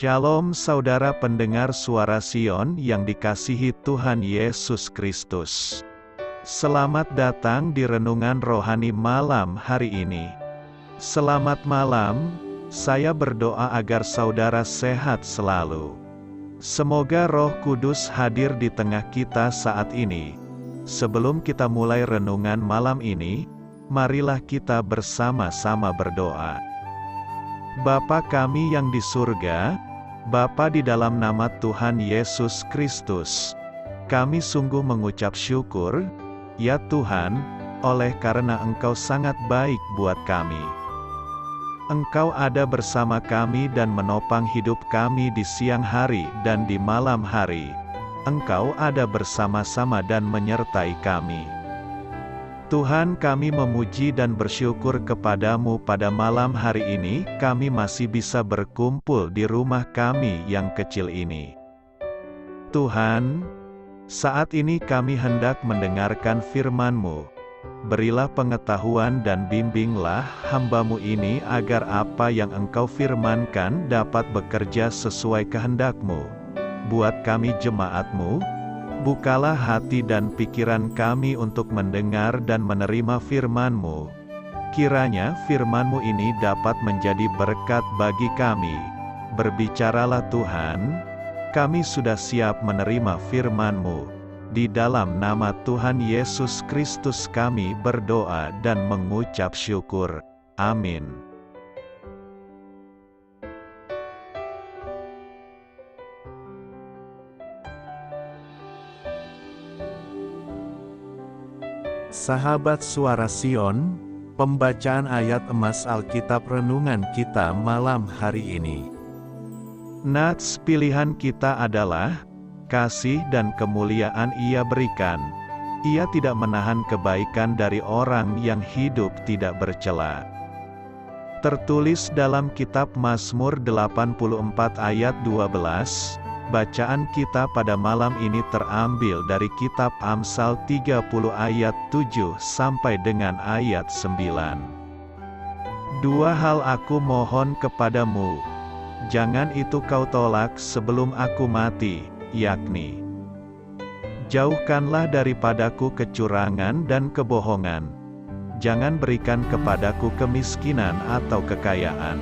Shalom saudara pendengar suara Sion yang dikasihi Tuhan Yesus Kristus. Selamat datang di renungan rohani malam hari ini. Selamat malam, saya berdoa agar saudara sehat selalu. Semoga Roh Kudus hadir di tengah kita saat ini. Sebelum kita mulai renungan malam ini, marilah kita bersama-sama berdoa. Bapa kami yang di surga, Bapa di dalam nama Tuhan Yesus Kristus, kami sungguh mengucap syukur, ya Tuhan, oleh karena Engkau sangat baik buat kami. Engkau ada bersama kami dan menopang hidup kami di siang hari dan di malam hari. Engkau ada bersama-sama dan menyertai kami. Tuhan, kami memuji dan bersyukur kepadamu pada malam hari ini, kami masih bisa berkumpul di rumah kami yang kecil ini. Tuhan, saat ini kami hendak mendengarkan firman-Mu. Berilah pengetahuan dan bimbinglah hamba-Mu ini agar apa yang Engkau firmankan dapat bekerja sesuai kehendak-Mu. Buat kami jemaat-Mu, bukalah hati dan pikiran kami untuk mendengar dan menerima firman-Mu. Kiranya firman-Mu ini dapat menjadi berkat bagi kami. Berbicaralah Tuhan, kami sudah siap menerima firman-Mu. Di dalam nama Tuhan Yesus Kristus kami berdoa dan mengucap syukur. Amin. Sahabat Suara Sion, pembacaan ayat emas Alkitab renungan kita malam hari ini. Nats pilihan kita adalah, kasih dan kemuliaan Ia berikan. Ia tidak menahan kebaikan dari orang yang hidup tidak bercela. Tertulis dalam kitab Mazmur 84 ayat 12, bacaan kita pada malam ini terambil dari kitab Amsal 30 ayat 7 sampai dengan ayat 9. Dua hal aku mohon kepadamu, jangan itu kau tolak sebelum aku mati, yakni, jauhkanlah daripadaku kecurangan dan kebohongan. Jangan berikan kepadaku kemiskinan atau kekayaan.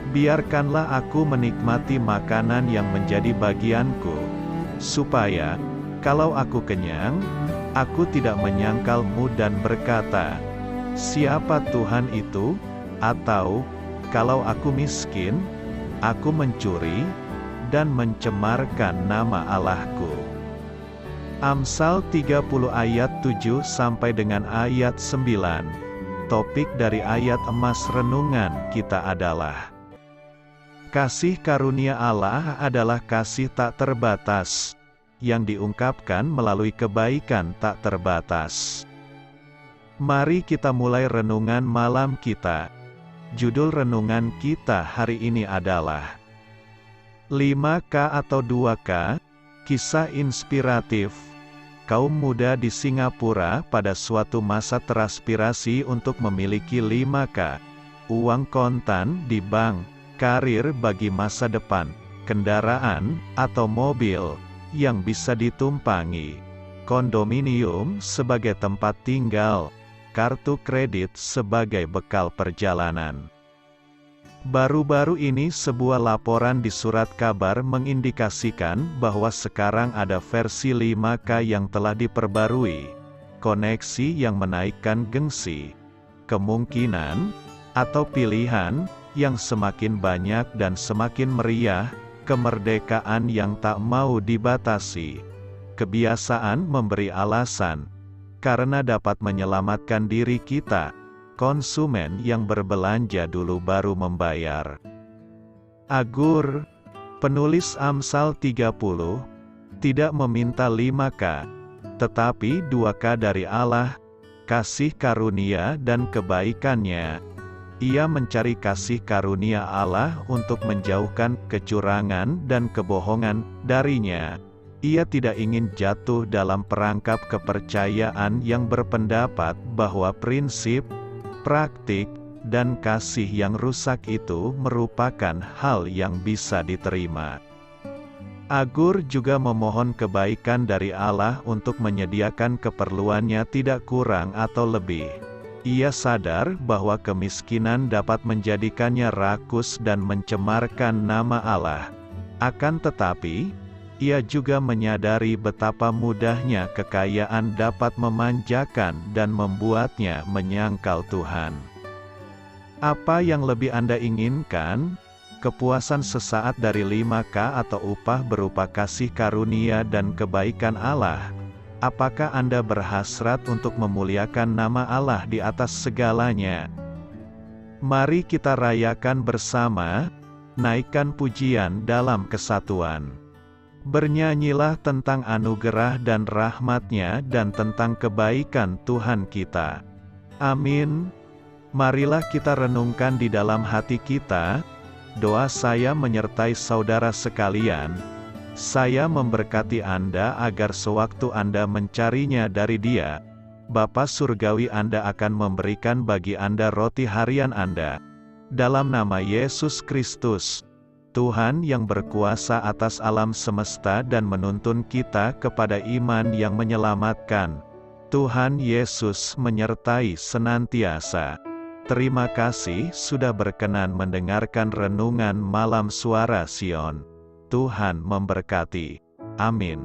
Biarkanlah aku menikmati makanan yang menjadi bagianku, supaya, kalau aku kenyang, aku tidak menyangkalmu dan berkata, siapa Tuhan itu? Atau, kalau aku miskin, aku mencuri, dan mencemarkan nama Allahku. Amsal 30 ayat 7 sampai dengan ayat 9. Topik dari ayat emas renungan kita adalah, kasih karunia Allah adalah kasih tak terbatas, yang diungkapkan melalui kebaikan tak terbatas. Mari kita mulai renungan malam kita. Judul renungan kita hari ini adalah 5K atau 2K, kisah inspiratif. Kaum muda di Singapura pada suatu masa teraspirasi untuk memiliki 5K, uang kontan di bank, karir bagi masa depan, kendaraan, atau mobil, yang bisa ditumpangi, kondominium sebagai tempat tinggal, kartu kredit sebagai bekal perjalanan. Baru-baru ini sebuah laporan di surat kabar mengindikasikan bahwa sekarang ada versi 5K yang telah diperbarui, koneksi yang menaikkan gengsi, kemungkinan, atau pilihan, yang semakin banyak dan semakin meriah, kemerdekaan yang tak mau dibatasi, kebiasaan memberi alasan, karena dapat menyelamatkan diri kita, konsumen yang berbelanja dulu baru membayar. Agur, penulis Amsal 30, tidak meminta 5K, tetapi 2K dari Allah, kasih karunia dan kebaikannya. Ia mencari kasih karunia Allah untuk menjauhkan kecurangan dan kebohongan darinya. Ia tidak ingin jatuh dalam perangkap kepercayaan yang berpendapat bahwa prinsip, praktik, dan kasih yang rusak itu merupakan hal yang bisa diterima. Agur juga memohon kebaikan dari Allah untuk menyediakan keperluannya tidak kurang atau lebih. Ia sadar bahwa kemiskinan dapat menjadikannya rakus dan mencemarkan nama Allah. Akan tetapi, ia juga menyadari betapa mudahnya kekayaan dapat memanjakan dan membuatnya menyangkal Tuhan. Apa yang lebih Anda inginkan? Kepuasan sesaat dari 5K atau upah berupa kasih karunia dan kebaikan Allah? Apakah Anda berhasrat untuk memuliakan nama Allah di atas segalanya? Mari kita rayakan bersama, naikkan pujian dalam kesatuan. Bernyanyilah tentang anugerah dan rahmat-Nya dan tentang kebaikan Tuhan kita. Amin. Marilah kita renungkan di dalam hati kita. Doa saya menyertai saudara sekalian. Saya memberkati Anda agar sewaktu Anda mencarinya dari Dia, Bapa Surgawi Anda akan memberikan bagi Anda roti harian Anda. Dalam nama Yesus Kristus, Tuhan yang berkuasa atas alam semesta dan menuntun kita kepada iman yang menyelamatkan, Tuhan Yesus menyertai senantiasa. Terima kasih sudah berkenan mendengarkan renungan malam Suara Sion. Tuhan memberkati. Amin.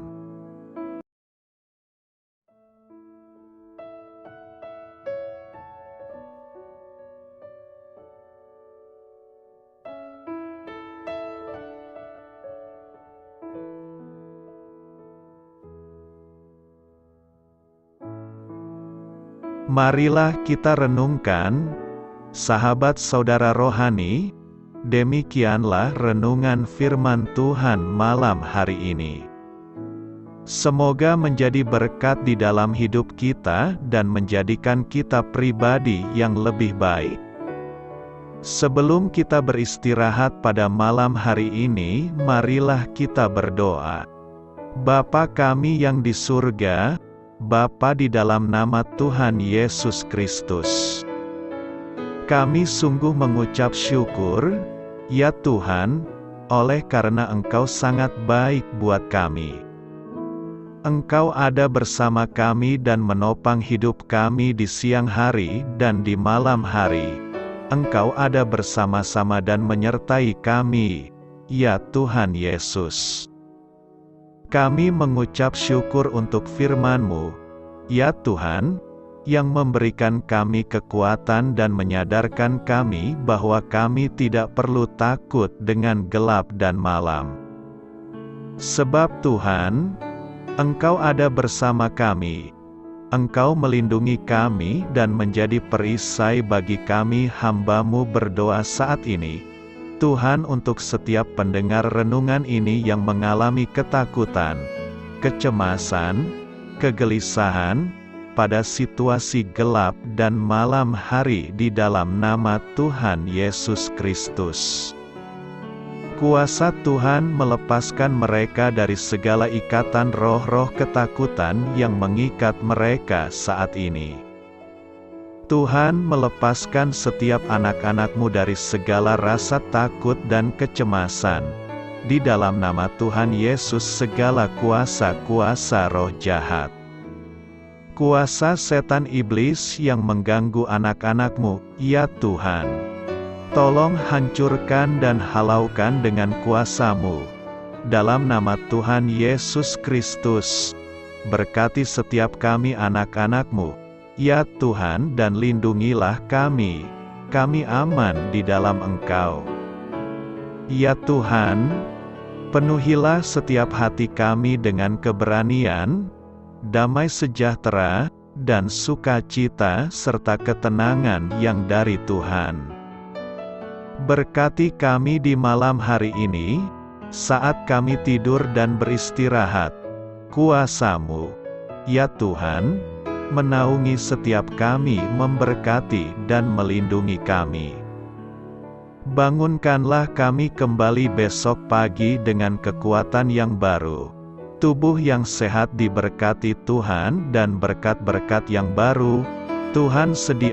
Marilah kita renungkan, sahabat saudara rohani, demikianlah renungan firman Tuhan malam hari ini. Semoga menjadi berkat di dalam hidup kita dan menjadikan kita pribadi yang lebih baik. Sebelum kita beristirahat pada malam hari ini, marilah kita berdoa. Bapa kami yang di surga, Bapa di dalam nama Tuhan Yesus Kristus, kami sungguh mengucap syukur, ya Tuhan, oleh karena Engkau sangat baik buat kami. Engkau ada bersama kami dan menopang hidup kami di siang hari dan di malam hari. Engkau ada bersama-sama dan menyertai kami, ya Tuhan Yesus. Kami mengucap syukur untuk firman-Mu, ya Tuhan, yang memberikan kami kekuatan dan menyadarkan kami bahwa kami tidak perlu takut dengan gelap dan malam. Sebab Tuhan, Engkau ada bersama kami. Engkau melindungi kami dan menjadi perisai bagi kami hamba-Mu berdoa saat ini. Tuhan, untuk setiap pendengar renungan ini yang mengalami ketakutan, kecemasan, kegelisahan, pada situasi gelap dan malam hari di dalam nama Tuhan Yesus Kristus. Kuasa Tuhan melepaskan mereka dari segala ikatan roh-roh ketakutan yang mengikat mereka saat ini. Tuhan melepaskan setiap anak-anak-Mu dari segala rasa takut dan kecemasan. Di dalam nama Tuhan Yesus segala kuasa-kuasa roh jahat, kuasa setan iblis yang mengganggu anak-anak-Mu, ya Tuhan, tolong hancurkan dan halaukan dengan kuasa-Mu. Dalam nama Tuhan Yesus Kristus, berkati setiap kami anak-anak-Mu, ya Tuhan, dan lindungilah kami. Kami aman di dalam Engkau. Ya Tuhan, penuhilah setiap hati kami dengan keberanian, damai sejahtera, dan sukacita serta ketenangan yang dari Tuhan. Berkati kami di malam hari ini, saat kami tidur dan beristirahat. Kuasa-Mu, ya Tuhan, menaungi setiap kami, memberkati dan melindungi kami. Bangunkanlah kami kembali besok pagi dengan kekuatan yang baru. Tubuh yang sehat diberkati Tuhan dan berkat-berkat yang baru, Tuhan sediakan